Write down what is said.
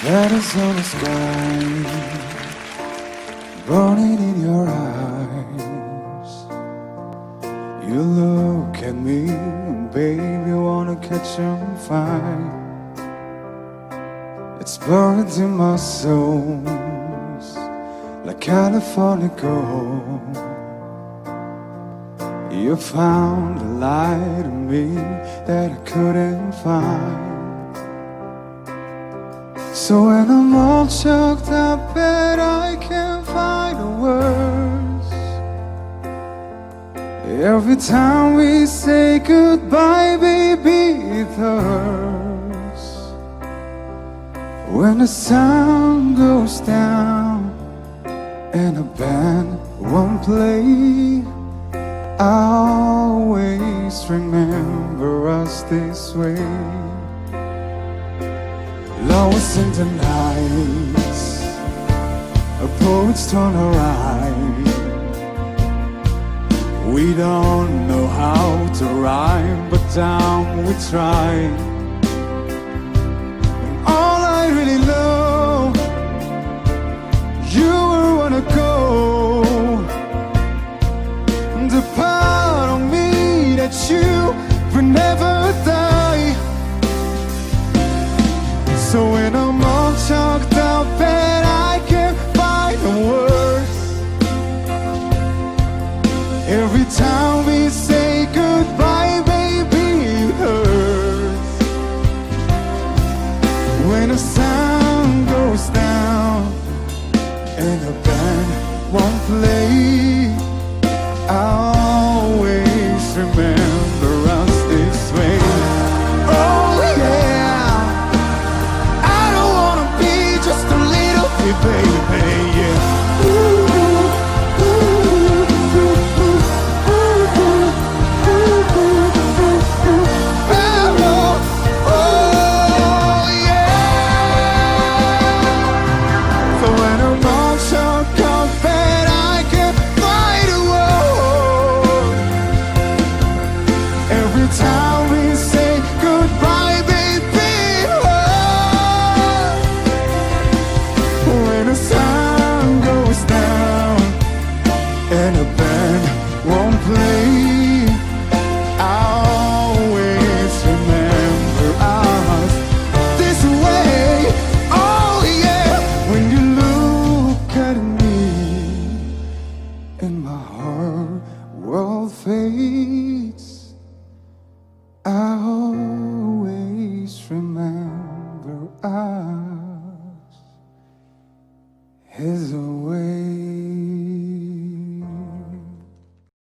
Letters on the sky, burning in your eyes. You look at me, baby, wanna catch on fire. It's burned in my soul, like California gold. You found a light in me that I couldn't find. So when I'm all choked up and I can't find the words, every time we say goodbye, baby, it hurts. When the sun goes down and the band won't play, I always remember us this way. Lost in the nights, a poet's turn around. We don't know how to rhyme, but down we try. And all I really know, you were wanna go. The part of me that you will never die. So when I'm all chalked up and I can't find the words, every time we say goodbye, baby, it hurts. When the sun goes down and the band won't play, I always remember us this way. Oh yeah, I don't wanna be just a little bit, baby, yeah. Oh yeah. So when I'm all choked up and I can't find a word, every time we say goodbye, baby, it hurts. When the sun goes down and the band won't play, I always remember us this way. Oh yeah, when you look at me and my heart world fades, I always remember us his way.